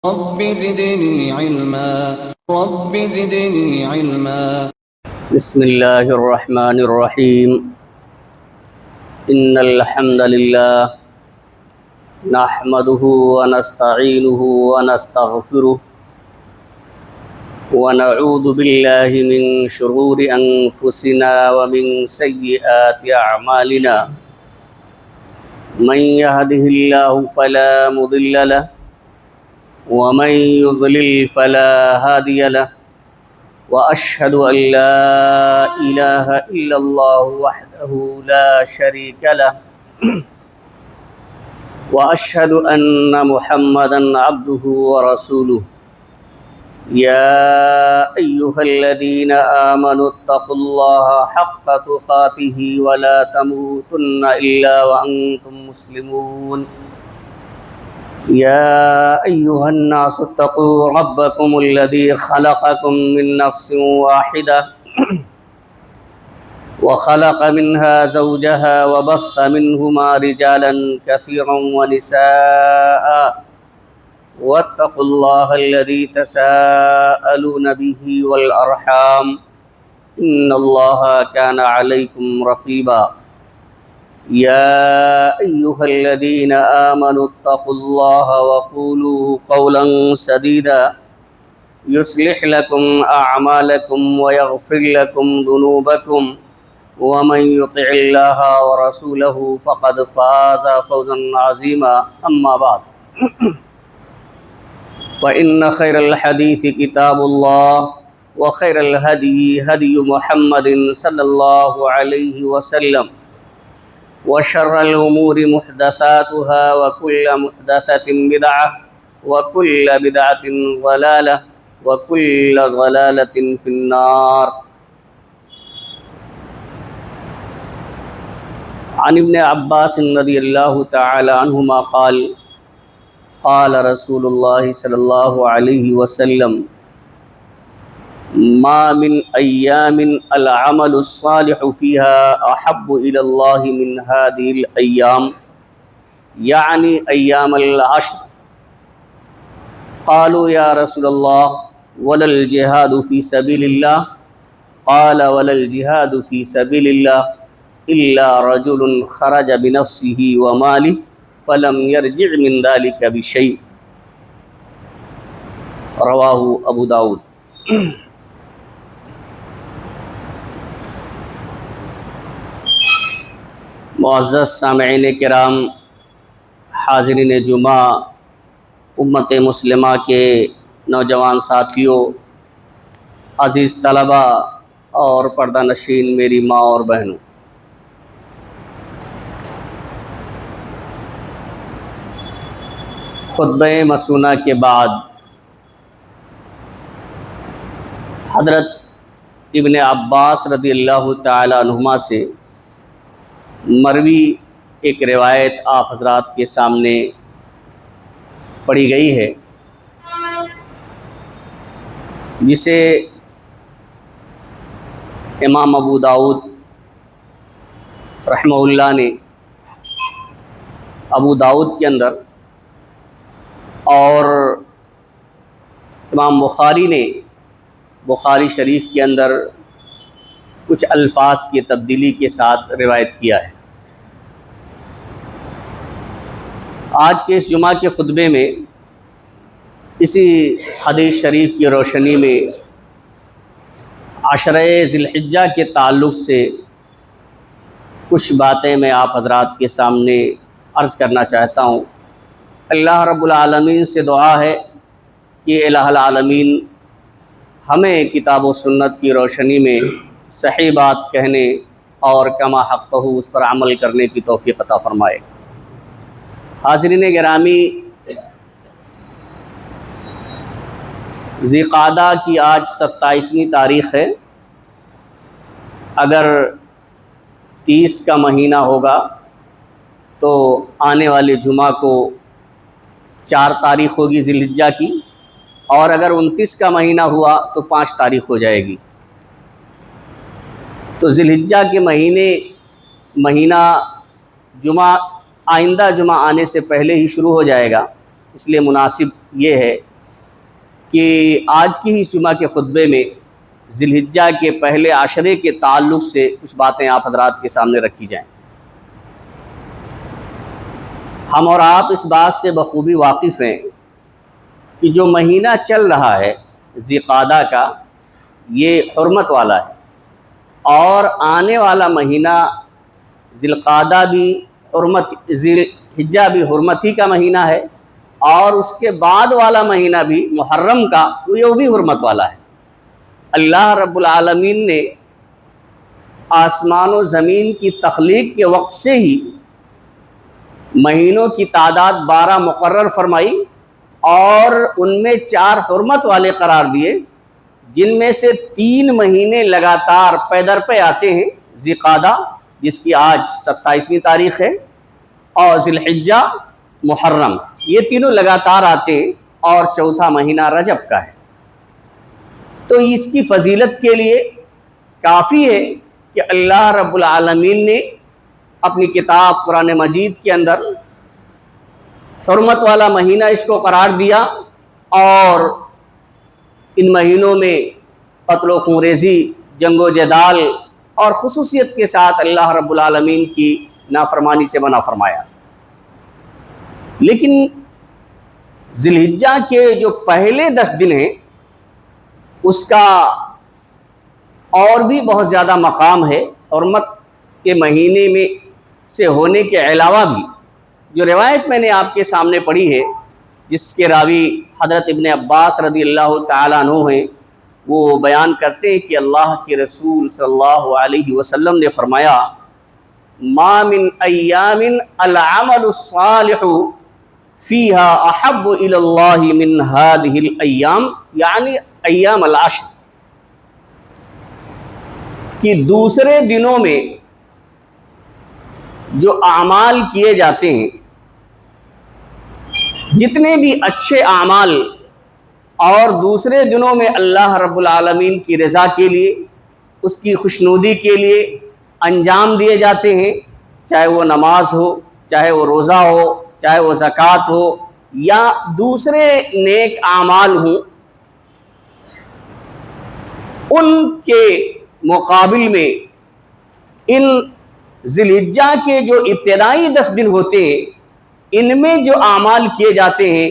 رب زدني علما رب زدني علما. بسم الله الرحمن الرحيم. إن الحمد لله نحمده ونستعينه ونستغفره ونعوذ بالله من شرور أنفسنا ومن سيئات أعمالنا. من يهده الله فلا مضل له ومن يضلل فلا هادي له. وأشهد أن لا إله إلا الله وحده لا شريك له وأشهد أن محمدا عبده ورسوله. يا أيها الذين آمنوا اتقوا الله حق تقاته ولا تموتن إلا وأنتم مسلمون. يا أيها الناس اتقوا ربكم الذي خلقكم من نفس واحدة وخلق منها زوجها وبث منهما رجالا كثيرا ونساء. واتقوا الله الذي تساءلون به والأرحام إن الله كان عليكم رقيبا. يا أيها الذين آمنوا اتقوا الله وقولوا قولا سديدا يصلح لكم أعمالكم ويغفر لكم ذنوبكم ومن يطع الله ورسوله فقد فاز فوزا عظيما. أما بعد فإن خير الحديث كتاب الله وخير الهدي هدي محمد صلى الله عليه وسلم وشر الأمور محدثاتها وكل محدثة بدعة وكل بدعة ضلالة وكل ضلالة في النار. عن ابن عباس رضي الله تعالى عنهما قال قال رسول الله صلى الله عليه وسلم ما من أيام العمل الصالح فيها أحب إلى الله من هذه الأيام يعني أيام العشر. قالوا يا رسول الله ولا الجهاد في سبيل الله؟ قال ولا الجهاد في سبيل الله إلا رجل خرج بنفسه وماله فلم يرجع من ذلك بشيء. رواه أبو داود. معزز سامعین کرام، حاضرین جمعہ، امت مسلمہ کے نوجوان ساتھیوں، عزیز طلبہ اور پردہ نشین میری ماں اور بہنوں، خطبہ مسونہ کے بعد حضرت ابن عباس رضی اللہ تعالی عنہما سے مروی ایک روایت آپ حضرات کے سامنے پڑھی گئی ہے، جسے امام ابو داؤد رحمہ اللہ نے ابو داؤد کے اندر اور امام بخاری نے بخاری شریف کے اندر کچھ الفاظ کی تبدیلی کے ساتھ روایت کیا ہے۔ آج کے اس جمعہ کے خطبے میں اسی حدیث شریف کی روشنی میں عشرہ ذی الحجہ کے تعلق سے کچھ باتیں میں آپ حضرات کے سامنے عرض کرنا چاہتا ہوں۔ اللہ رب العالمین سے دعا ہے کہ الہ العالمین ہمیں کتاب و سنت کی روشنی میں صحیح بات کہنے اور کما حقہ اس پر عمل کرنے کی توفیق عطا فرمائے۔ حاضرین گرامی، ذی قعدہ کی آج 27ویں تاریخ ہے۔ اگر 30 کا مہینہ ہوگا تو آنے والے جمعہ کو 4 تاریخ ہوگی ذی الحجہ کی، اور اگر 29 کا مہینہ ہوا تو 5 تاریخ ہو جائے گی۔ تو ذی الحجہ کے مہینہ آئندہ جمعہ آنے سے پہلے ہی شروع ہو جائے گا، اس لیے مناسب یہ ہے کہ آج کی ہی اس جمعہ کے خطبے میں ذی الحجہ کے پہلے عشرے کے تعلق سے کچھ باتیں آپ حضرات کے سامنے رکھی جائیں۔ ہم اور آپ اس بات سے بخوبی واقف ہیں کہ جو مہینہ چل رہا ہے ذی قعدہ کا، یہ حرمت والا ہے، اور آنے والا مہینہ ذی القعدہ بھی ذی الحجہ بھی حرمت ہی کا مہینہ ہے، اور اس کے بعد والا مہینہ بھی محرم کا وہ بھی حرمت والا ہے۔ اللہ رب العالمین نے آسمان و زمین کی تخلیق کے وقت سے ہی مہینوں کی تعداد 12 مقرر فرمائی، اور ان میں 4 حرمت والے قرار دیے، جن میں سے 3 مہینے لگاتار پے در پہ آتے ہیں، ذی قعدہ جس کی آج 27ویں تاریخ ہے، اور ذی الحجہ، محرم، یہ تینوں لگاتار آتے ہیں، اور چوتھا مہینہ رجب کا ہے۔ تو اس کی فضیلت کے لیے کافی ہے کہ اللہ رب العالمین نے اپنی کتاب قرآن مجید کے اندر حرمت والا مہینہ اس کو قرار دیا، اور ان مہینوں میں قتل و خونریزی، جنگ و جدال، اور خصوصیت کے ساتھ اللہ رب العالمین کی نافرمانی سے منع فرمایا۔ لیکن ذی الحجہ کے جو پہلے 10 دن ہیں اس کا اور بھی بہت زیادہ مقام ہے، حرمت کے مہینے میں سے ہونے کے علاوہ بھی۔ جو روایت میں نے آپ کے سامنے پڑھی ہے، جس کے راوی حضرت ابن عباس رضی اللہ تعالیٰ عنہ ہیں، وہ بیان کرتے ہیں کہ اللہ کے رسول صلی اللہ علیہ وسلم نے فرمایا، ما من ایام العمل الصالح فیہا احب الی اللہ من هذه الایام، یعنی ایام العشر، کہ دوسرے دنوں میں جو اعمال کیے جاتے ہیں، جتنے بھی اچھے اعمال اور دوسرے دنوں میں اللہ رب العالمین کی رضا کے لیے، اس کی خوشنودی کے لیے انجام دیے جاتے ہیں، چاہے وہ نماز ہو، چاہے وہ روزہ ہو، چاہے وہ زکوٰۃ ہو، یا دوسرے نیک اعمال ہوں، ان کے مقابل میں ان ذی الحجہ کے جو ابتدائی 10 دن ہوتے ہیں، ان میں جو اعمال کیے جاتے ہیں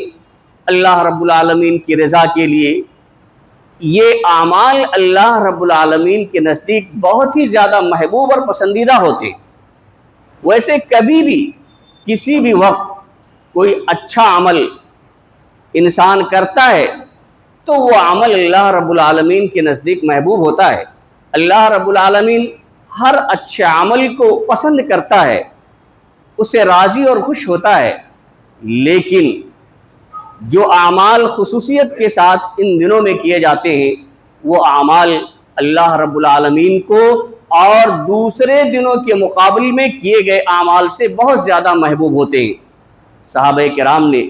اللہ رب العالمین کی رضا کے لیے، یہ اعمال اللہ رب العالمین کے نزدیک بہت ہی زیادہ محبوب اور پسندیدہ ہوتے ہیں۔ ویسے کبھی بھی کسی بھی وقت کوئی اچھا عمل انسان کرتا ہے تو وہ عمل اللہ رب العالمین کے نزدیک محبوب ہوتا ہے۔ اللہ رب العالمین ہر اچھے عمل کو پسند کرتا ہے، اس سے راضی اور خوش ہوتا ہے، لیکن جو اعمال خصوصیت کے ساتھ ان دنوں میں کیے جاتے ہیں، وہ اعمال اللہ رب العالمین کو اور دوسرے دنوں کے مقابل میں کیے گئے اعمال سے بہت زیادہ محبوب ہوتے ہیں۔ صحابہ کرام نے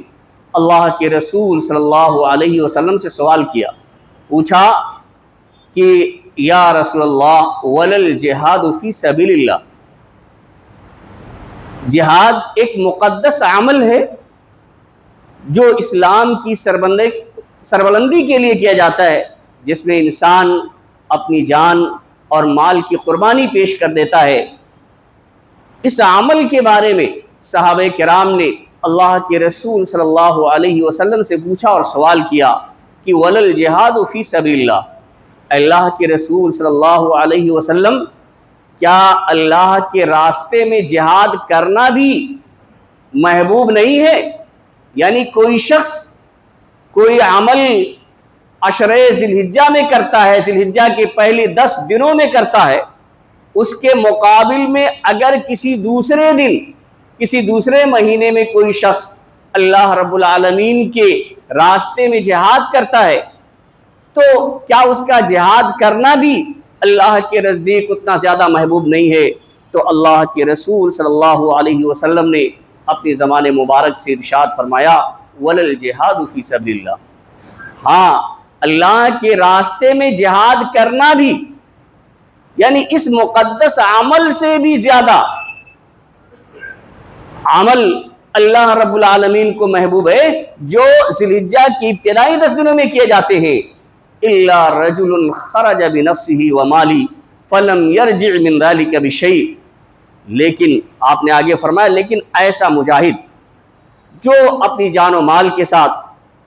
اللہ کے رسول صلی اللہ علیہ وسلم سے سوال کیا، پوچھا کہ یا رسول اللہ ولل جہاد فی سبیل اللہ، جہاد ایک مقدس عمل ہے جو اسلام کی سربلندی کے لیے کیا جاتا ہے، جس میں انسان اپنی جان اور مال کی قربانی پیش کر دیتا ہے۔ اس عمل کے بارے میں صحابہ کرام نے اللہ کے رسول صلی اللہ علیہ وسلم سے پوچھا اور سوال کیا کہ ولل جہاد فی سبیل اللہ، اللہ کے رسول صلی اللہ علیہ وسلم، کیا اللہ کے راستے میں جہاد کرنا بھی محبوب نہیں ہے؟ یعنی کوئی شخص کوئی عمل عشرے ذی الحجہ میں کرتا ہے، ذی الحجہ کے پہلے 10 دنوں میں کرتا ہے، اس کے مقابل میں اگر کسی دوسرے دن، کسی دوسرے مہینے میں کوئی شخص اللہ رب العالمین کے راستے میں جہاد کرتا ہے، تو کیا اس کا جہاد کرنا بھی اللہ کے نزدیک اتنا زیادہ محبوب نہیں ہے؟ تو اللہ کے رسول صلی اللہ علیہ وسلم نے اپنی زبان مبارک سے ارشاد فرمایا، ولل جہاد فی سبیل اللہ، ہاں اللہ کے راستے میں جہاد کرنا بھی، یعنی اس مقدس عمل سے بھی زیادہ عمل اللہ رب العالمین کو محبوب ہے جو ذی الحجہ کی ابتدائی 10 دنوں میں کیے جاتے ہیں. الا رجل خرج بنفسه ومالی فلم يرجع من ذلك بشيء. لیکن آپ نے آگے فرمایا لیکن ایسا مجاہد جو اپنی جان و مال کے ساتھ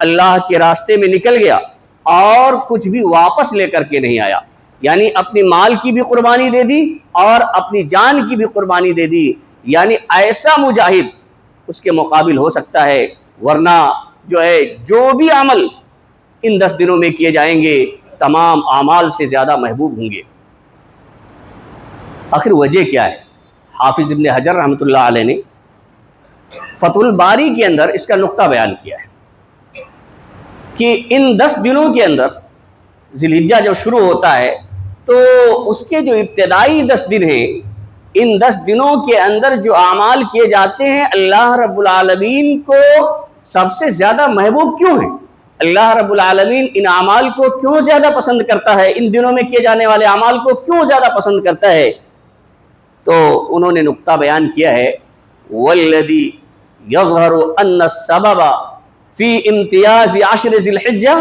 اللہ کے راستے میں نکل گیا اور کچھ بھی واپس لے کر کے نہیں آیا، یعنی اپنی مال کی بھی قربانی دے دی اور اپنی جان کی بھی قربانی دے دی، یعنی ایسا مجاہد اس کے مقابل ہو سکتا ہے. ورنہ جو ہے جو بھی عمل ان 10 دنوں میں کیے جائیں گے تمام اعمال سے زیادہ محبوب ہوں گے. آخر وجہ کیا ہے؟ حافظ ابن حجر رحمۃ اللہ علیہ نے فتح الباری کے اندر اس کا نقطہ بیان کیا ہے کہ ان 10 دنوں کے اندر ذی الحجہ جب شروع ہوتا ہے تو اس کے جو ابتدائی 10 دن ہیں، ان 10 دنوں کے اندر جو اعمال کیے جاتے ہیں اللہ رب العالمین کو سب سے زیادہ محبوب کیوں ہیں؟ اللہ رب العالمین ان اعمال کو کیوں زیادہ پسند کرتا ہے؟ ان دنوں میں کیے جانے والے اعمال کو کیوں زیادہ پسند کرتا ہے؟ تو انہوں نے نقطہ بیان کیا ہے والذی یظہر ان السبب فی امتیاز عشر ذی الحجہ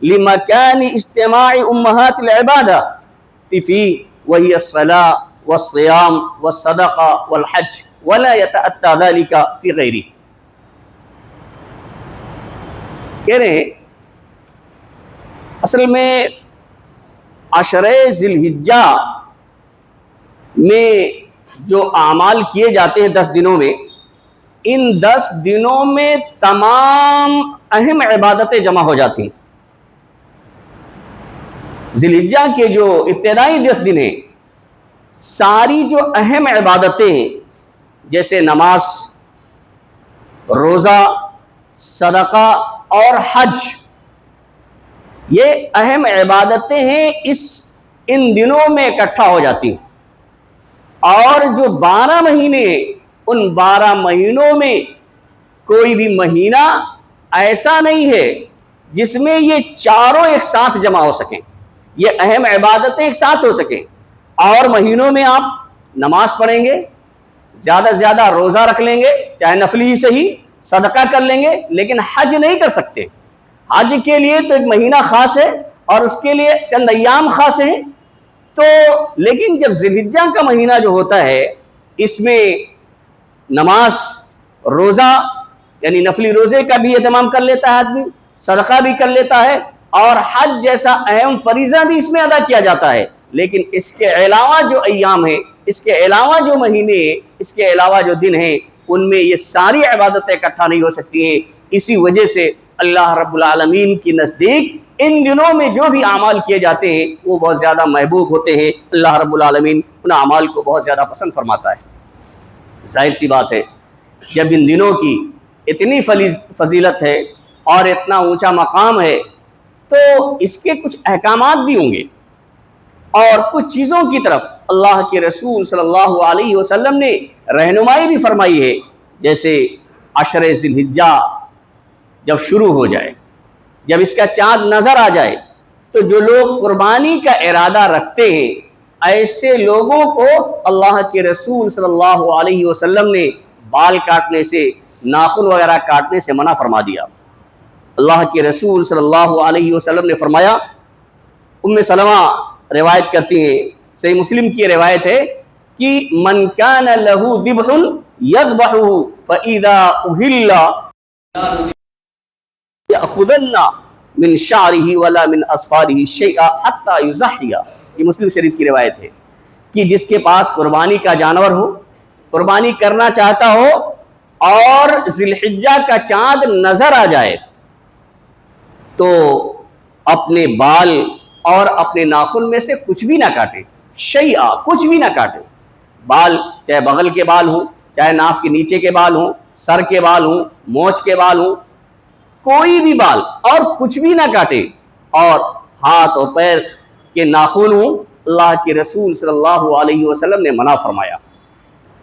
لمکان اجتماع امہات العبادہ فی وہی الصلاۃ والصیام والصدقہ والحج ولا یتأتی ذلک فی غیرہ. کہہ رہے ہیں اصل میں عشر ذی الحجہ میں جو اعمال کیے جاتے ہیں 10 دنوں میں، ان 10 دنوں میں تمام اہم عبادتیں جمع ہو جاتی ہیں. ذی الحجہ کے جو ابتدائی 10 دن ہیں ساری جو اہم عبادتیں ہیں جیسے نماز، روزہ، صدقہ اور حج، یہ اہم عبادتیں ہیں ان دنوں میں اکٹھا ہو جاتی ہیں. اور جو 12 مہینے، ان 12 مہینوں میں کوئی بھی مہینہ ایسا نہیں ہے جس میں یہ چاروں ایک ساتھ جمع ہو سکیں، یہ اہم عبادتیں ایک ساتھ ہو سکیں. اور مہینوں میں آپ نماز پڑھیں گے، زیادہ سے زیادہ روزہ رکھ لیں گے، چاہے نفلی ہی صحیح، صدقہ کر لیں گے، لیکن حج نہیں کر سکتے. حج کے لیے تو ایک مہینہ خاص ہے اور اس کے لیے چند ایام خاص ہیں. تو لیکن جب ذی الحجہ کا مہینہ جو ہوتا ہے اس میں نماز، روزہ یعنی نفلی روزے کا بھی اہتمام کر لیتا ہے آدمی، صدقہ بھی کر لیتا ہے اور حج جیسا اہم فریضہ بھی اس میں ادا کیا جاتا ہے. لیکن اس کے علاوہ جو ایام ہیں، اس کے علاوہ جو مہینے ہیں، اس کے علاوہ جو دن ہیں، ان میں یہ ساری عبادتیں اکٹھا نہیں ہو سکتی ہیں. اسی وجہ سے اللہ رب العالمین کی نزدیک ان دنوں میں جو بھی اعمال کیے جاتے ہیں وہ بہت زیادہ محبوب ہوتے ہیں. اللہ رب العالمین ان اعمال کو بہت زیادہ پسند فرماتا ہے. ظاہر سی بات ہے جب ان دنوں کی اتنی فضیلت ہے اور اتنا اونچا مقام ہے تو اس کے کچھ احکامات بھی ہوں گے اور کچھ چیزوں کی طرف اللہ کے رسول صلی اللہ علیہ وسلم نے رہنمائی بھی فرمائی ہے. جیسے عشر ذی الحجہ جب شروع ہو جائے، جب اس کا چاند نظر آ جائے تو جو لوگ قربانی کا ارادہ رکھتے ہیں ایسے لوگوں کو اللہ کے رسول صلی اللہ علیہ وسلم نے بال کاٹنے سے، ناخن وغیرہ کاٹنے سے منع فرما دیا. اللہ کے رسول صلی اللہ علیہ وسلم نے فرمایا، ام سلمہ روایت کرتی ہیں، صحیح مسلم کی روایت ہے کہ من کان لہ ذبح یذبحہ فاذا اہل یأخذن من شعرہ ولا من اظفارہ شیئا حتی یضحی. یہ مسلم شریف کی روایت ہے کہ جس کے پاس قربانی کا جانور ہو، قربانی کرنا چاہتا ہو اور ذی الحجہ کا چاند نظر آ جائے تو اپنے بال اور اپنے ناخن میں سے کچھ بھی نہ کاٹے، شیئا کچھ بھی نہ کاٹے. بال چاہے بغل کے بال ہوں، چاہے ناف کے نیچے کے بال ہوں، سر کے بال ہوں، مونچھ کے بال ہوں، کوئی بھی بال اور کچھ بھی نہ کاٹے. اور ہاتھ اور پیر کے ناخن ہوں، اللہ کے رسول صلی اللہ علیہ وسلم نے منع فرمایا.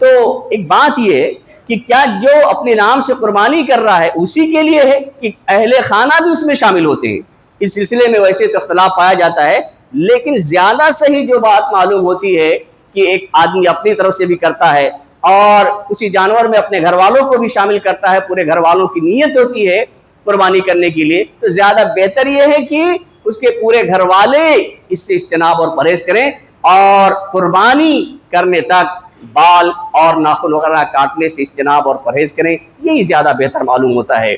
تو ایک بات یہ ہے کہ کیا جو اپنے نام سے قربانی کر رہا ہے اسی کے لیے ہے کہ اہل خانہ بھی اس میں شامل ہوتے ہیں؟ اس سلسلے میں ویسے تو اختلاف پایا جاتا ہے، لیکن زیادہ صحیح جو بات معلوم ہوتی ہے کہ ایک آدمی اپنی طرف سے بھی کرتا ہے اور اسی جانور میں اپنے گھر والوں کو بھی شامل کرتا ہے، پورے گھر والوں کی نیت ہوتی ہے قربانی کرنے کے لیے، تو زیادہ بہتر یہ ہے کہ اس کے پورے گھر والے اس سے اجتناب اور پرہیز کریں، اور قربانی کرنے تک بال اور ناخن وغیرہ کاٹنے سے اجتناب اور پرہیز کریں، یہی زیادہ بہتر معلوم ہوتا ہے۔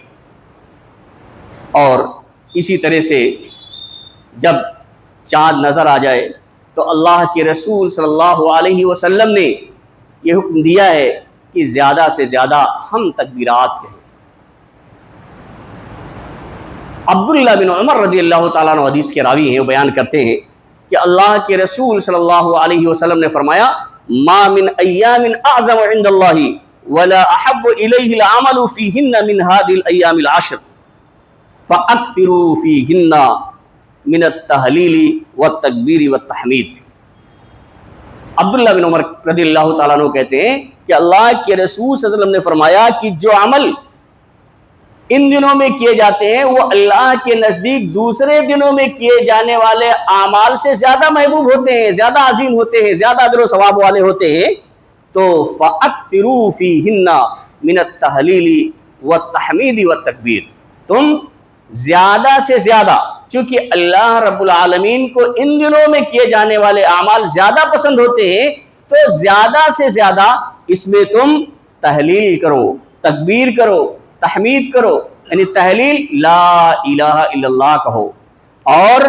اور اسی طرح سے جب چاند نظر آ جائے تو اللہ کے رسول صلی اللہ علیہ وسلم نے یہ حکم دیا ہے کہ زیادہ سے زیادہ ہم تکبیرات کہیں۔ عبداللہ بن عمر رضی اللہ تعالیٰ عنہ حدیث کے راوی ہیں، وہ بیان کرتے ہیں کہ اللہ کے رسول صلی اللہ علیہ وسلم نے فرمایا ما من ایام اعظم عند اللہ ولا احب الیہ العمل فیہن من هذه الایام العشر فاکثروا فیہن من التہلیل والتکبیر والتحمید۔ عبداللہ بن عمر رضی اللہ تعالیٰ عنہ کہتے ہیں کہ اللہ کے رسول صلی اللہ علیہ وسلم نے فرمایا کہ جو عمل ان دنوں میں کیے جاتے ہیں وہ اللہ کے نزدیک دوسرے دنوں میں کیے جانے والے اعمال سے زیادہ محبوب ہوتے ہیں، زیادہ عظیم ہوتے ہیں، زیادہ اجر و ثواب والے ہوتے ہیں، تو فَأَكْثِرُوا فِيهِنَّ مِنَ التَّهْلِيلِ وَالتَّحْمِيدِ وَالتَّكْبِيرِ، تم زیادہ سے زیادہ، چونکہ اللہ رب العالمین کو ان دنوں میں کیے جانے والے اعمال زیادہ پسند ہوتے ہیں، تو زیادہ سے زیادہ اس میں تم تحلیل کرو، تکبیر کرو، تحمید کرو، یعنی تحلیل لا الہ الا اللہ کہو، اور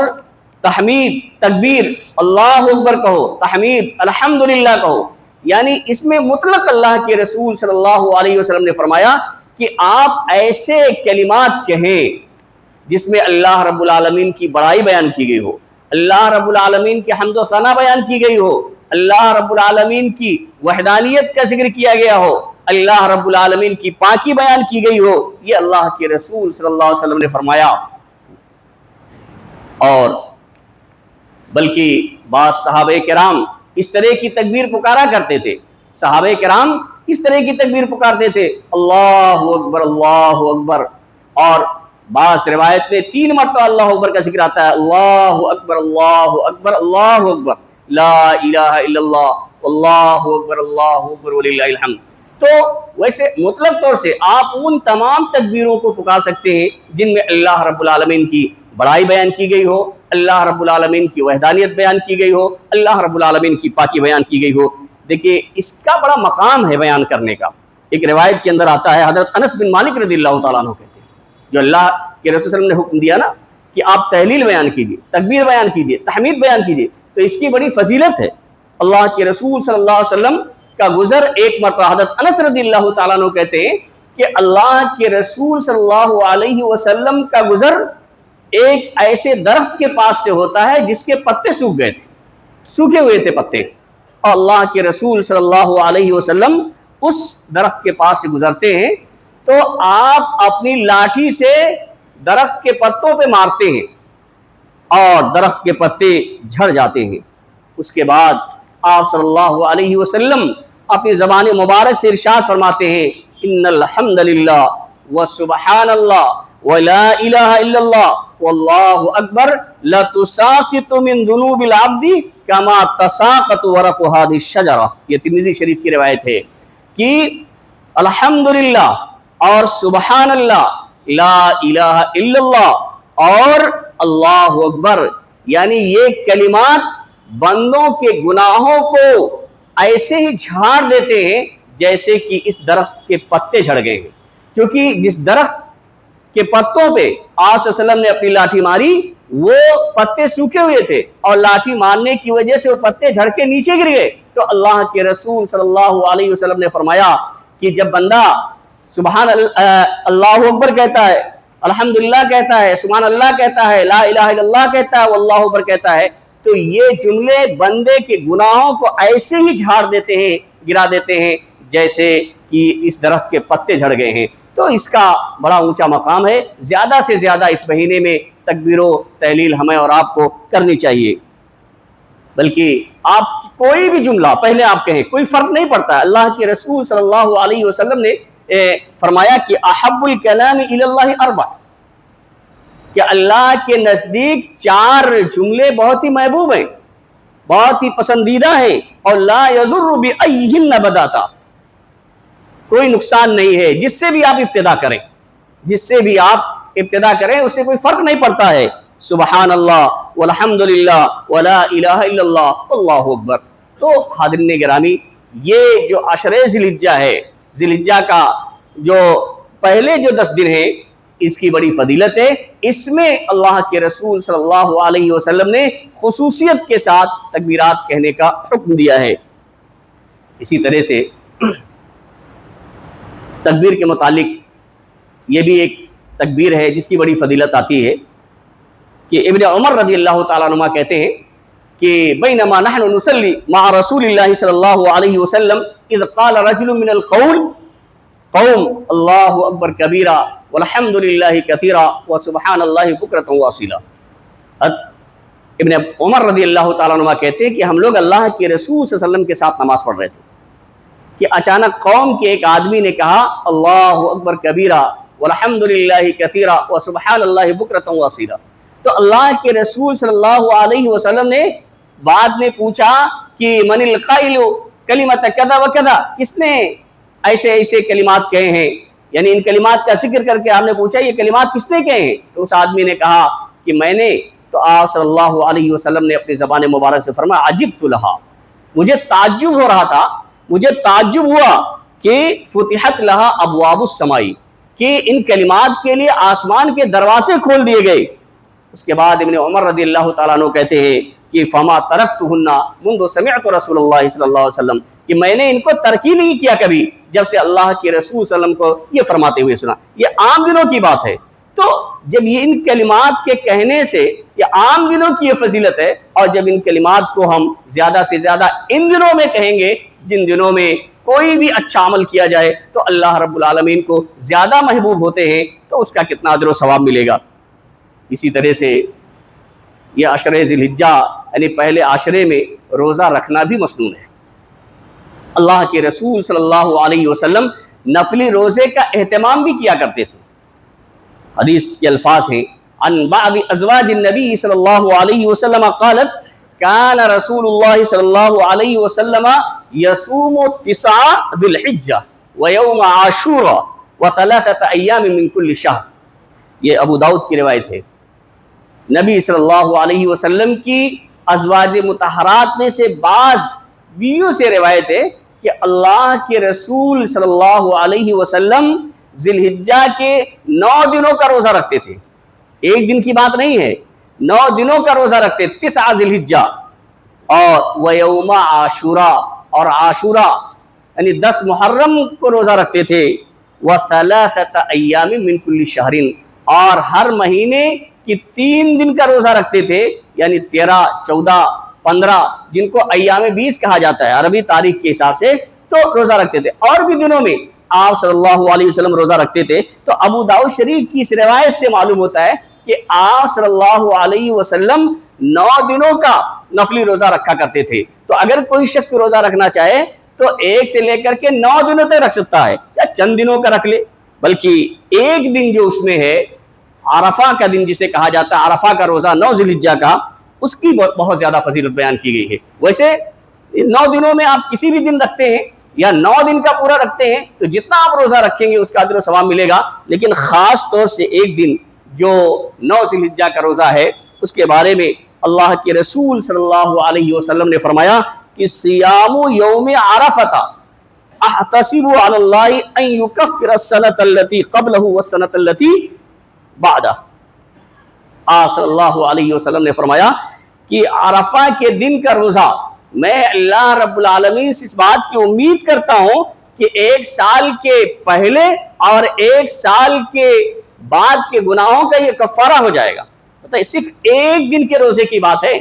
تحمید تکبیر اللہ اکبر کہو، تحمید الحمدللہ کہو، یعنی اس میں مطلق اللہ کے رسول صلی اللہ علیہ وسلم نے فرمایا کہ آپ ایسے کلمات کہیں جس میں اللہ رب العالمین کی بڑائی بیان کی گئی ہو، اللہ رب العالمین کی حمد و ثنا بیان کی گئی ہو، اللہ رب العالمین کی وحدانیت کا ذکر کیا گیا ہو، اللہ رب العالمین کی پاکی بیان کی گئی ہو، یہ اللہ کے رسول صلی اللہ علیہ وسلم نے فرمایا۔ اور بلکہ بعض صحابہ کرام اس طرح کی تکبیر پکارا کرتے تھے، صحابہ کرام اس طرح کی تکبیر پکارتے تھے، اللہ اکبر اللہ اکبر، اور بعض روایت میں 3 مرتبہ اللہ اکبر کا ذکر آتا ہے، اللہ اکبر اللہ اکبر اللہ اکبر لا الہ الا اللہ واللہ اکبر وللہ الحمد۔ تو ویسے مطلق طور سے آپ ان تمام تکبیروں کو پکار سکتے ہیں جن میں اللہ رب العالمین کی بڑائی بیان کی گئی ہو، اللہ رب العالمین کی وحدانیت بیان کی گئی ہو، اللہ رب العالمین کی پاکی بیان کی گئی ہو۔ دیکھیے اس کا بڑا مقام ہے بیان کرنے کا۔ ایک روایت کے اندر آتا ہے، حضرت انس بن مالک رضی اللہ تعالیٰ عنہ کہتے ہیں، جو اللہ کے رسول صلی اللہ علیہ وسلم نے حکم دیا نا کہ آپ تحلیل بیان کیجیے، تکبیر بیان کیجیے، تحمید بیان کیجیے، تو اس کی بڑی فضیلت ہے۔ اللہ کے رسول صلی اللہ علیہ وسلم کا گزر ایک مرتبہ، حضرت انس رضی اللہ تعالیٰ عنہ کہتے ہیں کہ اللہ کے رسول صلی اللہ علیہ وسلم کا گزر ایک ایسے درخت کے پاس سے ہوتا ہے جس کے پتے سوکھ گئے تھے، سوکھے ہوئے تھے پتے، اور اللہ کے رسول صلی اللہ علیہ وسلم اس درخت کے پاس سے گزرتے ہیں تو آپ اپنی لاٹھی سے درخت کے پتوں پہ مارتے ہیں اور درخت کے پتے جھڑ جاتے ہیں۔ اس کے بعد آپ صلی اللہ علیہ وسلم اپنی زبان مبارک سے ارشاد فرماتے ہیں، ان الحمد للہ وسبحان اللہ ولا الہ الا اللہ واللہ اکبر لتساقط من ذنوب العبد کما تساقط ورق هذه الشجرہ۔ یہ ترمذی شریف کی روایت ہے کہ الحمدللہ اور سبحان اللہ، لا الہ الا اللہ اور اللہ اکبر، یعنی یہ کلمات بندوں کے گناہوں کو ایسے ہی جھاڑ دیتے ہیں جیسے کہ اس درخت کے پتے جھڑ گئے ہیں، کیونکہ جس درخت کے پتوں پہ آپ صلی اللہ علیہ وسلم نے اپنی لاٹھی ماری وہ پتے سوکھے ہوئے تھے، اور لاٹھی مارنے کی وجہ سے وہ پتے جھڑ کے نیچے گر گئے، تو اللہ کے رسول صلی اللہ علیہ وسلم نے فرمایا کہ جب بندہ سبحان اللہ اکبر کہتا ہے، الحمدللہ کہتا ہے، سبحان اللہ کہتا ہے، لا الہ الا اللہ کہتا ہے، واللہ اکبر کہتا ہے، تو یہ جملے بندے کے گناہوں کو ایسے ہی جھاڑ دیتے ہیں، گرا دیتے ہیں جیسے کہ اس درخت کے پتے جھڑ گئے ہیں۔ تو اس کا بڑا اونچا مقام ہے، زیادہ سے زیادہ اس مہینے میں تکبیر و تحلیل ہمیں اور آپ کو کرنی چاہیے، بلکہ آپ کوئی بھی جملہ پہلے آپ کہیں، کوئی فرق نہیں پڑتا ہے۔ اللہ کے رسول صلی اللہ علیہ وسلم نے فرمایا کہ احب الکلام الی اللہ اربع، کہ اللہ کے نزدیک 4 جملے بہت ہی محبوب ہیں، بہت ہی پسندیدہ ہیں، اور لا یضر بأیہن بداتا، کوئی نقصان نہیں ہے جس سے بھی آپ ابتدا کریں، جس سے بھی آپ ابتدا کریں اس سے کوئی فرق نہیں پڑتا ہے۔ سبحان اللہ والحمد للہ ولا الہ الا اللہ اللہ اکبر۔ تو حاضرین گرامی، یہ جو عشر ذی الحجہ ہے، ذی الحجہ کا جو پہلے جو 10 دن ہیں، اس کی بڑی فضیلت ہے۔ اس میں اللہ کے رسول صلی اللہ علیہ وسلم نے خصوصیت کے ساتھ تکبیرات کہنے کا حکم دیا ہے۔ اسی طرح سے تکبیر کے متعلق یہ بھی ایک تکبیر ہے جس کی بڑی فضیلت آتی ہے کہ ابن عمر رضی اللہ تعالیٰ عنہ کہتے ہیں کہ بینما نحن نصلی مع رسول اللہ صلی اللہ علیہ وسلم اذ قال رجل من القول قوم اللہ اکبر کبیرہ والحمد للہ کثیرہ وسبحان اللہ بکرۃ واصیلہ۔ ابن عمر رضی اللہ تعالیٰ عنہ کہتے ہیں کہ ہم لوگ اللہ کے رسول صلی اللہ علیہ وسلم کے ساتھ نماز پڑھ رہے تھے کہ اچانک قوم کے ایک آدمی نے کہا اللہ اکبر کبیرہ والحمد للہ کثیرہ وسبحان اللہ بکرۃ واصیلہ۔ تو اللہ کے رسول صلی اللہ علیہ وسلم نے بعد میں پوچھا کہ من القائل کلمۃ کذا و کذا، کس نے ایسے ایسے کلمات کہے ہیں، یعنی ان کلمات کا ذکر کر کے آپ نے پوچھا یہ کلمات کس نے کہے ہیں؟ تو اس آدمی نے کہا کہ میں نے۔ تو آپ صلی اللہ علیہ وسلم نے اپنی زبان مبارک سے فرمایا عجبت لہا، مجھے تعجب ہو رہا تھا، مجھے تعجب ہوا کہ فتحت لہا ابواب السماء، کہ ان کلمات کے لیے آسمان کے دروازے کھول دیے گئے۔ اس کے بعد ابن عمر رضی اللہ تعالیٰ عنہ کہتے ہیں کہ فما ترکتہن منذ سمعت رسول اللہ صلی اللہ علیہ وسلم، کہ میں نے ان کو ترک ہی نہیں کیا کبھی جب سے اللہ کے رسول صلی اللہ علیہ وسلم کو یہ فرماتے ہوئے سنا۔ یہ عام دنوں کی بات ہے، تو جب یہ ان کلمات کے کہنے سے یہ عام دنوں کی یہ فضیلت ہے، اور جب ان کلمات کو ہم زیادہ سے زیادہ ان دنوں میں کہیں گے جن دنوں میں کوئی بھی اچھا عمل کیا جائے تو اللہ رب العالمین کو زیادہ محبوب ہوتے ہیں، تو اس کا کتنا اجر و ثواب ملے گا۔ اسی طرح سے یہ عشر ذی الحجہ یعنی پہلے عشرے میں روزہ رکھنا بھی مسنون ہے۔ اللہ کے رسول صلی اللہ علیہ وسلم نفلی روزے کا اہتمام بھی کیا کرتے تھے۔ حدیث کے الفاظ ہیں عن بعض ازواج النبی صلی اللہ علیہ وسلم قالت کان رسول اللہ صلی اللہ علیہ وسلم یصوم 9 ذی الحجہ ویوم عاشوراء وثلاثة ایام من کل شہر۔ یہ ابو داؤد کی روایت ہے۔ نبی صلی اللہ علیہ وسلم کی ازواج مطہرات میں سے بعض بیویوں سے روایت ہے کہ اللہ کے رسول صلی اللہ علیہ وسلم ذی الحجہ کے 9 دنوں کا روزہ رکھتے تھے۔ ایک دن کی بات نہیں ہے، 9 دنوں کا روزہ رکھتے، 9 ذی الحجہ اور ویوم عاشوراء، اور عاشوراء یعنی 10 محرم کو روزہ رکھتے تھے، وثلاثة ایام من کل شہر، اور ہر مہینے کی 3 دن کا روزہ رکھتے تھے، یعنی 13، 14، 15 جن کو ایام 20 کہا جاتا ہے عربی تاریخ کے حساب سے، تو روزہ رکھتے تھے۔ اور بھی دنوں میں آپ صلی اللہ علیہ وسلم روزہ رکھتے تھے۔ تو ابو داؤد شریف کی اس روایت سے معلوم ہوتا ہے کہ آپ صلی اللہ علیہ وسلم 9 دنوں کا نفلی روزہ رکھا کرتے تھے۔ تو اگر کوئی شخص روزہ رکھنا چاہے تو 1 سے لے کر کے 9 دنوں تک رکھ سکتا ہے، یا چند دنوں کا رکھ لے، بلکہ ایک دن جو اس میں ہے عرفہ کا دن جسے کہا جاتا ہے، عرفہ کا روزہ 9 ذی الحجہ کا، اس کی بہت زیادہ فضیلت بیان کی گئی ہے۔ ویسے 9 دنوں میں آپ کسی بھی دن رکھتے ہیں یا 9 دن کا پورا رکھتے ہیں تو جتنا آپ روزہ رکھیں گے اس کا اجر و ثواب ملے گا، لیکن خاص طور سے ایک دن جو 9 ذی الحجہ کا روزہ ہے اس کے بارے میں اللہ کے رسول صلی اللہ علیہ وسلم نے فرمایا کہ صیام یوم عرفہ احتسب علی اللہ ان یکفر السنۃ التي قبلہ والسنۃ التي بعدہ۔ آپ صلی اللہ علیہ وسلم نے فرمایا کہ عرفہ کے دن کا روزہ میں اللہ رب العالمین سے اس بات کی امید کرتا ہوں کہ 1 سال کے پہلے اور 1 سال کے بعد کے گناہوں کا یہ کفارہ ہو جائے گا۔ مطلب صرف ایک دن کے روزے کی بات ہے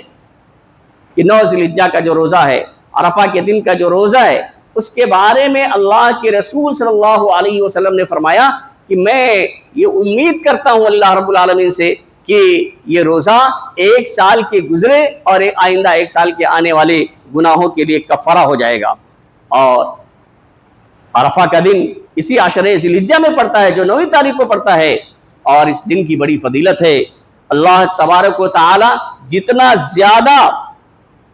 کہ 9 ذی الحجہ کا جو روزہ ہے، عرفہ کے دن کا جو روزہ ہے، اس کے بارے میں اللہ کے رسول صلی اللہ علیہ وسلم نے فرمایا کہ میں یہ امید کرتا ہوں اللہ رب العالمین سے کہ یہ روزہ 1 سال کے گزرے اور آئندہ 1 سال کے آنے والے گناہوں کے لیے کفارہ ہو جائے گا۔ اور عرفہ کا دن اسی عشر ذی الحجہ میں پڑتا ہے جو 9 تاریخ کو پڑتا ہے، اور اس دن کی بڑی فضیلت ہے۔ اللہ تبارک و تعالی جتنا زیادہ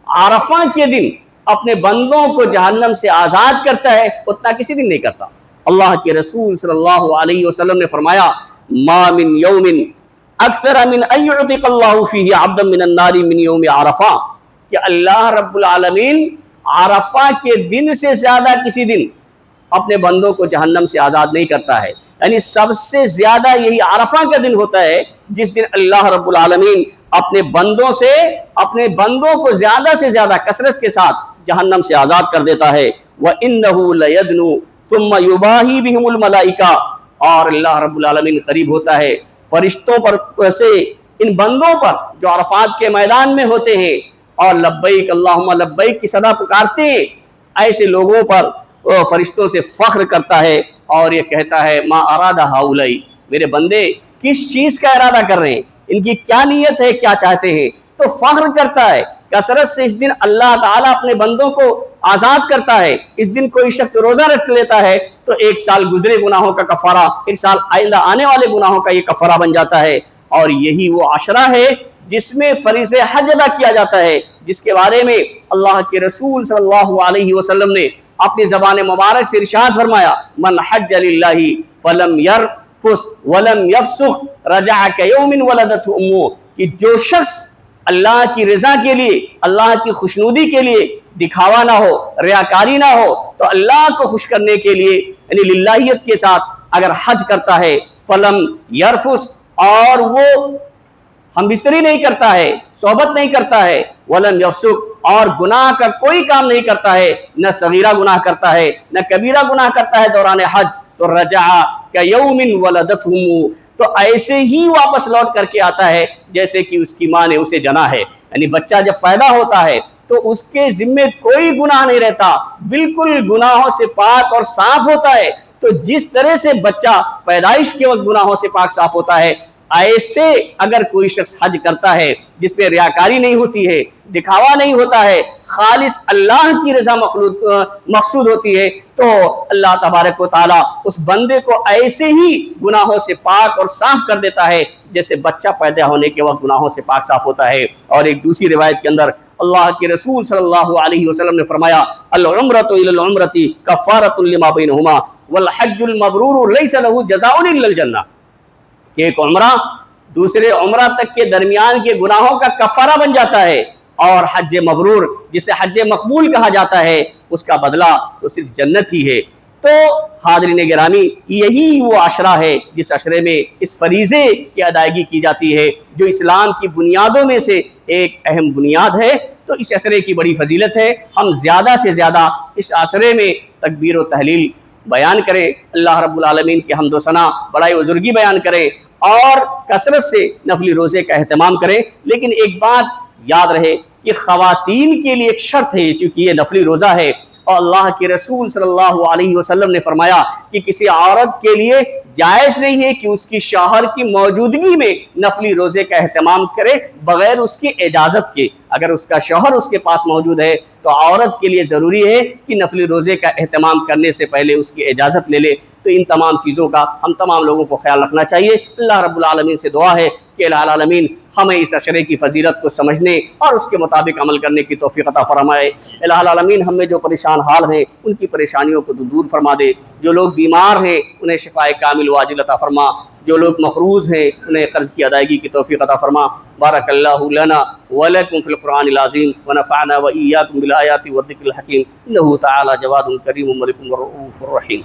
عرفہ کے دن اپنے بندوں کو جہنم سے آزاد کرتا ہے اتنا کسی دن نہیں کرتا۔ اللہ کے رسول صلی اللہ علیہ وسلم نے فرمایا ما من یوم اکثر من ان یعتق اللہ فیہ عبدا من النار من یوم عرفہ، کہ اللہ رب العالمین عرفہ کے دن سے زیادہ کسی دن اپنے بندوں کو جہنم سے آزاد نہیں کرتا ہے۔ یعنی سب سے زیادہ یہی عرفہ کا دن ہوتا ہے جس دن اللہ رب العالمین اپنے بندوں کو زیادہ سے زیادہ کثرت کے ساتھ جہنم سے آزاد کر دیتا ہے۔ وَإِنَّهُ لَيَدْنُو ثُمَّ يُبَاهِي بِهِمُ الْمَلَائِكَةُ، اور اللہ رب العالمین قریب ہوتا ہے فرشتوں پر سے ان بندوں پر جو عرفات کے میدان میں ہوتے ہیں اور لبیک اللہم لبیک کی صدا پکارتے ہیں، ایسے لوگوں پر فرشتوں سے فخر کرتا ہے اور یہ کہتا ہے ما اراد ہؤلاء، میرے بندے کس چیز کا ارادہ کر رہے ہیں، ان کی کیا نیت ہے، کیا چاہتے ہیں، تو فخر کرتا ہے کثرت سے۔ اس دن اللہ تعالیٰ اپنے بندوں کو آزاد کرتا ہے۔ اس دن کوئی شخص روزہ رکھ لیتا ہے تو 1 سال گزرے گناہوں کا کفارہ، 1 سال آئندہ آنے والے گناہوں کا یہ کفارہ بن جاتا ہے۔ اور یہی وہ عشرہ ہے جس میں فریض حج ادا کیا جاتا ہے، جس کے بارے میں اللہ کے رسول صلی اللہ علیہ وسلم نے اپنی زبان مبارک سے ارشاد فرمایا من حج للہ فلم یرفث ولم یفسق رجع کیوم ولدتہ امہ، کہ جو شخص اللہ کی رضا کے لیے، اللہ کی خوشنودی کے لیے دکھاوا نہ ہو، ریاکاری نہ ہو، تو اللہ کو خوش کرنے کے لیے یعنی للہیت کے ساتھ اگر حج کرتا ہے فلم یرفث، اور وہ ہم بستری نہیں کرتا ہے، صحبت نہیں کرتا ہے، ولم یفسق، اور گناہ کا کوئی کام نہیں کرتا ہے، نہ صغیرہ گناہ کرتا ہے نہ کبیرہ گناہ کرتا ہے دوران حج، تو رجع کیوم ولدتہ امہ، تو ایسے ہی واپس لوٹ کر کے آتا ہے جیسے کہ اس کی ماں نے اسے جنا ہے۔ یعنی بچہ جب پیدا ہوتا ہے تو اس کے ذمے کوئی گناہ نہیں رہتا، بالکل گناہوں سے پاک اور صاف ہوتا ہے۔ تو جس طرح سے بچہ پیدائش کے وقت گناہوں سے پاک صاف ہوتا ہے، ایسے اگر کوئی شخص حج کرتا ہے جس پہ ریاکاری نہیں ہوتی ہے، دکھاوا نہیں ہوتا ہے، خالص اللہ کی رضا مقصود ہوتی ہے، تو اللہ تبارک و تعالیٰ اس بندے کو ایسے ہی گناہوں سے پاک اور صاف کر دیتا ہے جیسے بچہ پیدا ہونے کے وقت گناہوں سے پاک صاف ہوتا ہے۔ اور ایک دوسری روایت کے اندر اللہ کے رسول صلی اللہ علیہ وسلم نے فرمایا العمرۃ الی العمرۃ کفارۃ لما بینہما والحج المبرور لیس لہ جزاء الا الجنہ، کہ ایک عمرہ دوسرے عمرہ تک کے درمیان کے گناہوں کا کفارہ بن جاتا ہے، اور حج مبرور جسے حج مقبول کہا جاتا ہے اس کا بدلہ تو صرف جنت ہی ہے۔ تو حاضرین گرامی، یہی وہ عشرہ ہے جس عشرے میں اس فریضے کی ادائیگی کی جاتی ہے جو اسلام کی بنیادوں میں سے ایک اہم بنیاد ہے۔ تو اس عشرے کی بڑی فضیلت ہے، ہم زیادہ سے زیادہ اس عشرے میں تکبیر و تحلیل بیان کریں، اللہ رب العالمین کے حمد و ثنا بڑائی بزرگی بیان کریں، اور کثرت سے نفلی روزے کا اہتمام کریں۔ لیکن ایک بات یاد رہے کہ خواتین کے لیے ایک شرط ہے، چونکہ یہ نفلی روزہ ہے، اور اللہ کے رسول صلی اللہ علیہ وسلم نے فرمایا کہ کسی عورت کے لیے جائز نہیں ہے کہ اس کی شوہر کی موجودگی میں نفلی روزے کا اہتمام کرے بغیر اس کی اجازت کے۔ اگر اس کا شوہر اس کے پاس موجود ہے تو عورت کے لیے ضروری ہے کہ نفلی روزے کا اہتمام کرنے سے پہلے اس کی اجازت لے لے۔ تو ان تمام چیزوں کا ہم تمام لوگوں کو خیال رکھنا چاہیے۔ اللہ رب العالمین سے دعا ہے کہ الہ العالمین ہمیں اس عشرے کی فضیلت کو سمجھنے اور اس کے مطابق عمل کرنے کی توفیق عطا فرمائے۔ الہ العالمین ہم میں جو پریشان حال ہیں ان کی پریشانیوں کو دور فرما دے، جو لوگ بیمار ہیں انہیں شفاء کامل و عاجل عطا فرما، جو لوگ مقروض ہیں انہیں قرض کی ادائیگی کی توفیق عطا فرما۔ بارک اللہ لنا ولکم فی القرآن العظیم ونفعنا وإیاکم بالآیات والذکر الحکیم، انہ تعالی جواد کریم ملک رؤوف رحیم۔